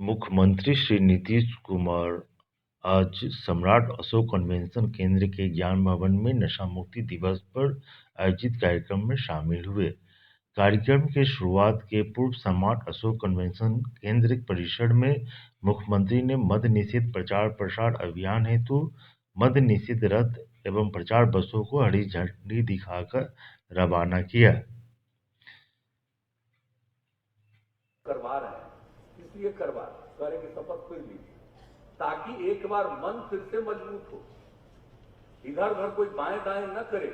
मुख्यमंत्री श्री नीतीश कुमार आज सम्राट अशोक कन्वेंशन केंद्र के ज्ञान भवन में नशा मुक्ति दिवस पर आयोजित कार्यक्रम में शामिल हुए। कार्यक्रम की शुरुआत के पूर्व सम्राट अशोक कन्वेंशन केंद्र परिसर में मुख्यमंत्री ने मद्य निषेध प्रचार प्रसार अभियान हेतु मद्य निषेध रथ एवं प्रचार बसों को हरी झंडी दिखाकर रवाना किया। करवा रहे हैं, इसलिए करेंगे शपथ फिर ली, ताकि एक बार मन फिर से मजबूत हो, इधर उधर कोई बाएं दाएं न करे,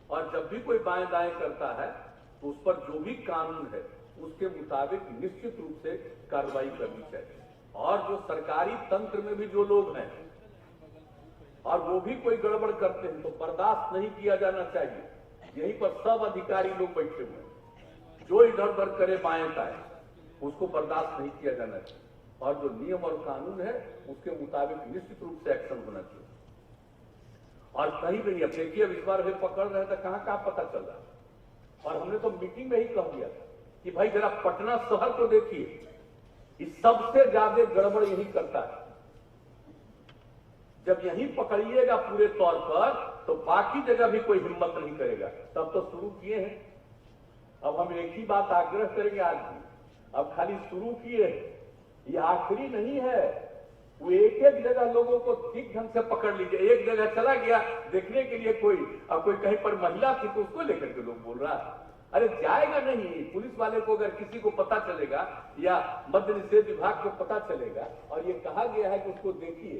और जब भी कोई बाएं दाएं करता है तो उस पर जो भी कानून है उसके मुताबिक निश्चित रूप से कार्रवाई करनी चाहिए। और जो सरकारी तंत्र में भी जो लोग हैं और वो भी कोई गड़बड़ करते हैं तो बर्दाश्त नहीं किया जाना चाहिए। यहीं पर सब अधिकारी लोग बैठे हुए हैं, जो इधर उधर करे बाएं दाएं उसको बर्दाश्त नहीं किया जाना चाहिए, और जो नियम और कानून है उसके मुताबिक निश्चित रूप से एक्शन होना चाहिए। और कहीं भी नहीं, अब देखिए इस बार वे पकड़ रहे थे, कहां पता चल रहा, और हमने तो मीटिंग में ही कह दिया था कि भाई जरा पटना शहर को देखिए, इस सबसे ज्यादा गड़बड़ यही करता है। जब यही पकड़िएगा पूरे तौर पर तो बाकी जगह भी कोई हिम्मत नहीं करेगा। तब तो शुरू किए हैं, अब हम एक ही बात आग्रह करेंगे आज भी, अब खाली शुरू किए हैं, ये आखिरी नहीं है। वो एक एक जगह लोगों को ठीक ढंग से पकड़ लीजिए। एक जगह चला गया देखने के लिए कोई, और कोई कहीं पर महिला थी तो उसको लेकर के लोग बोल रहा है, अरे जाएगा नहीं। पुलिस वाले को अगर किसी को पता चलेगा या मद्य निषेध विभाग को पता चलेगा और ये कहा गया है कि उसको देखिए,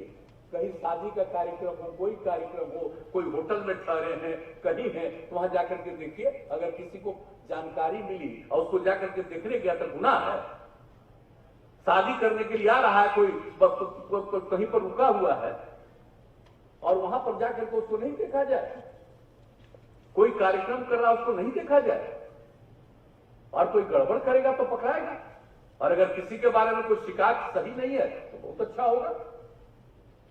कहीं शादी का कार्यक्रम हो, कोई कार्यक्रम हो, कोई होटल में ठहरे हैं, कहीं है, तो वहां जाकर के देखिए, अगर किसी को जानकारी मिली और उसको जाकर के देखने गया तो गुनाह है। शादी करने के लिए आ रहा है कोई, कहीं पर रुका हुआ है और वहां पर जाकर के उसको नहीं देखा जाए, कोई कार्यक्रम कर रहा है उसको नहीं देखा जाए, और कोई गड़बड़ करेगा तो पकड़ाएगा। और अगर किसी के बारे में कोई शिकायत सही नहीं है तो बहुत अच्छा होगा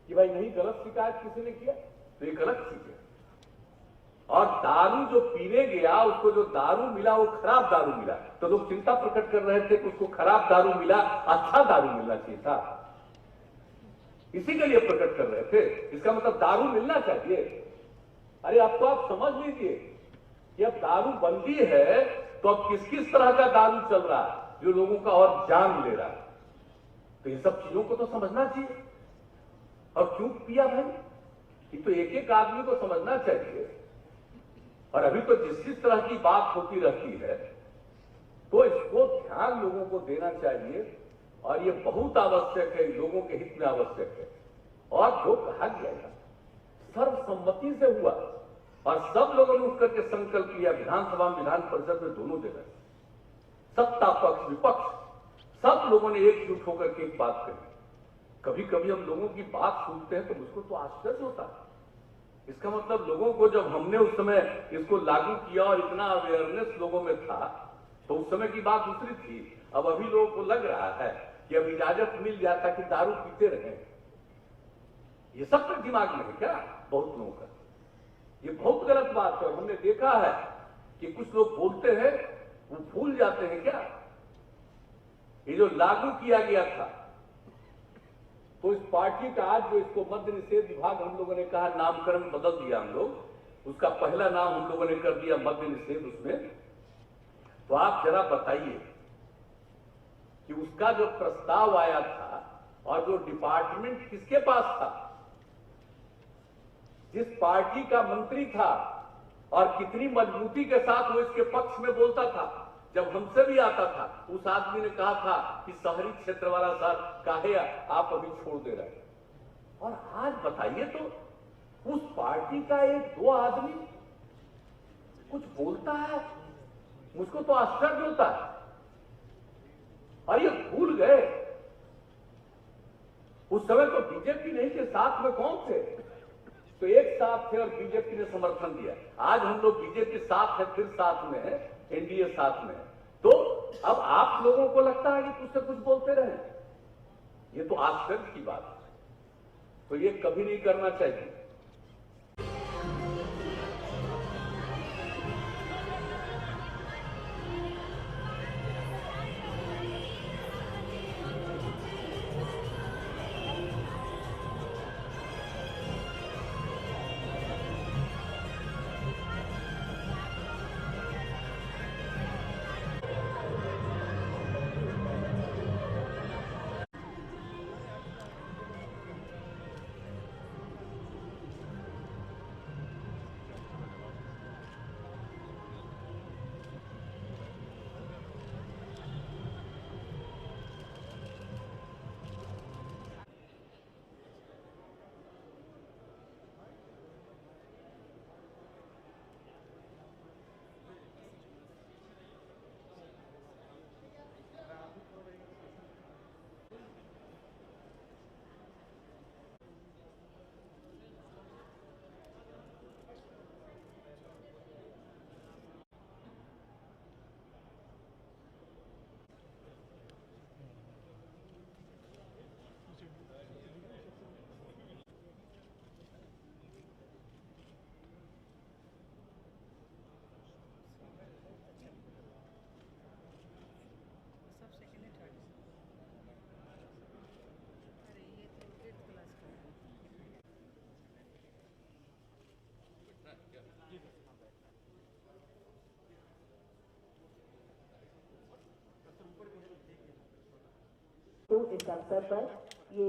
कि भाई नहीं, गलत शिकायत किसी ने किया तो ये गलत चीज है। और दारू जो पीने गया उसको जो दारू मिला वो खराब दारू मिला, तो लोग चिंता प्रकट कर रहे थे कि उसको खराब दारू मिला, अच्छा दारू मिलना चाहिए था, इसी के लिए प्रकट कर रहे थे। इसका मतलब दारू मिलना चाहिए। अरे अब तो आप समझ लीजिए कि अब दारू बंदी है तो अब किस किस तरह का दारू चल रहा है जो लोगों का और जान ले रहा है। तो इन सब चीजों को तो समझना चाहिए। और क्यों पिया भाई, ये तो एक एक आदमी को समझना चाहिए। और अभी तो जिस तरह की बात होती रहती है तो इसको ध्यान लोगों को देना चाहिए, और ये बहुत आवश्यक है, लोगों के हित में आवश्यक है। और जो कहा गया है सर्वसम्मति से हुआ और सब लोगों ने उठ करके संकल्प लिया, विधानसभा में, विधान परिषद में, दोनों जगह सत्ता पक्ष विपक्ष सब लोगों ने एकजुट होकर के एक बात कही। कभी कभी हम लोगों की बात सुनते हैं तो मुझको तो आश्चर्य होता है। इसका मतलब लोगों को जब हमने उस समय इसको लागू किया और इतना अवेयरनेस लोगों में था तो उस समय की बात दूसरी थी। अब अभी लोगों को लग रहा है कि अब इजाजत मिल जाता कि दारू पीते रहे। ये सब तक दिमाग में है क्या बहुत लोगों का? ये बहुत गलत बात है। और हमने देखा है कि कुछ लोग बोलते हैं वो भूल जाते हैं क्या, ये जो लागू किया गया था तो इस पार्टी का आज जो इसको मद्य निषेध विभाग हम लोगों ने कहा नामकरण बदल दिया, हम लोग उसका पहला नाम हम लोगों ने कर दिया मद्य निषेध उसमें। तो आप जरा बताइए कि उसका जो प्रस्ताव आया था और जो डिपार्टमेंट किसके पास था, जिस पार्टी का मंत्री था, और कितनी मजबूती के साथ वो इसके पक्ष में बोलता था। जब हमसे भी आता था उस आदमी ने कहा था कि शहरी क्षेत्र वाला सर काहे आप अभी छोड़ दे रहे हैं। और आज बताइए तो उस पार्टी का एक दो आदमी कुछ बोलता है, मुझको तो आश्चर्य होता है। और ये भूल गए उस समय तो बीजेपी नहीं थे, साथ में कौन थे? तो एक साथ थे और बीजेपी ने समर्थन दिया। आज हम लोग बीजेपी साथ है, फिर साथ में है, एनडीए साथ में है। तो अब आप लोगों को लगता है कि कुछ से कुछ बोलते रहे, ये तो आश्चर्य की बात है। तो ये कभी नहीं करना चाहिए। इस अवसर पर ये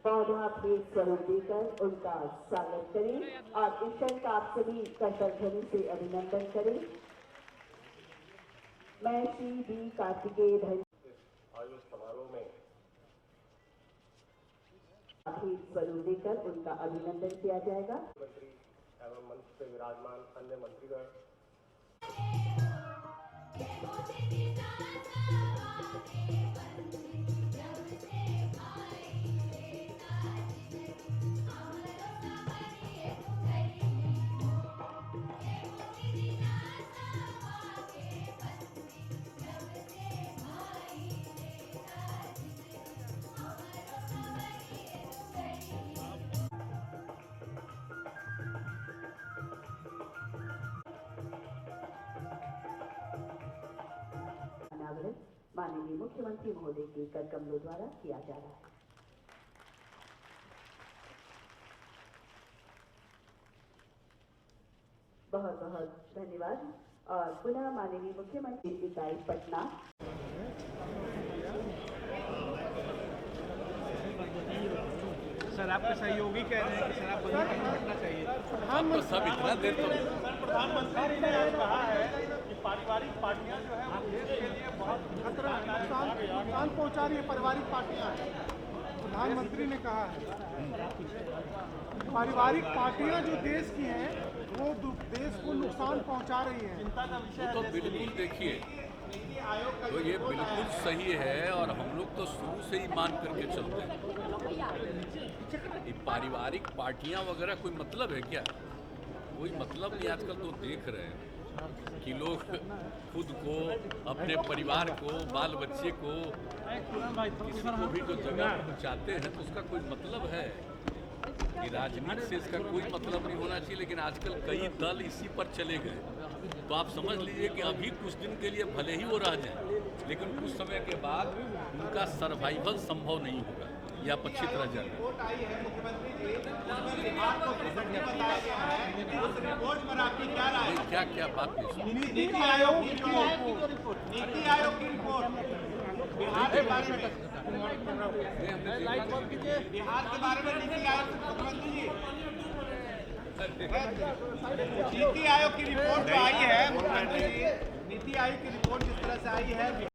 पौधा भेंट स्वरूप देकर उनका स्वागत करें और इस क्षण का आप सभी कशध्वनि से अभिनंदन करें। मैं श्री बी कार्तिकेय आयोजित समारोह में भेंट स्वरूप देकर उनका अभिनंदन किया जाएगा। मंत्री एवं मंच पे विराजमान अन्य मंत्रीगण, अनावरण माननीय मुख्यमंत्री महोदय के कर कमलों द्वारा किया जा रहा है। बहुत बहुत धन्यवाद। और पुनः माननीय मुख्यमंत्री इकाई पटना सर आपके सहयोगी कह रहे हैं कि सर आप बंद नहीं करना चाहिए। तो सब इतना देर तो प्रधानमंत्री ने कहा है कि पारिवारिक पार्टियां जो है वो देश के लिए बहुत खतरा नुकसान पहुंचा रही है। पारिवारिक पार्टियां प्रधानमंत्री ने कहा है पारिवारिक पार्टियां जो देश की हैं वो देश को नुकसान पहुंचा रही हैं। चिंता का विषय तो बिल्कुल देखिए, तो ये बिल्कुल सही है और हम लोग तो शुरू से ही मान करके चलते हैं। ये पारिवारिक पार्टियां वगैरह कोई मतलब है क्या? कोई मतलब नहीं। आजकल तो देख रहे हैं कि लोग खुद को, अपने परिवार को, बाल बच्चे को, किसी को भी जो जगह पहुंचाते हैं तो उसका कोई मतलब है कि राजनीति से इसका कोई मतलब नहीं होना चाहिए। लेकिन आजकल कई दल इसी पर चले गए, तो आप समझ लीजिए कि अभी कुछ दिन के लिए भले ही वो रह जाए, लेकिन कुछ समय के बाद उनका सर्वाइवल संभव नहीं होगा या पक्षित रह जाएगा। रिपोर्ट आई है मुख्यमंत्री जी, आपको बताया गया है, उस रिपोर्ट पर आपकी क्या राय है? क्या क्या बात नहीं सुनी? नीति आयोग की रिपोर्ट, नीति आयोग की रिपोर्ट बिहार के बारे में, बिहार के बारे में नीति आयोग मुख्यमंत्री जी, नीति आयोग की रिपोर्ट जो आई है मुख्यमंत्री जी, नीति आयोग की रिपोर्ट जिस तरह से आई है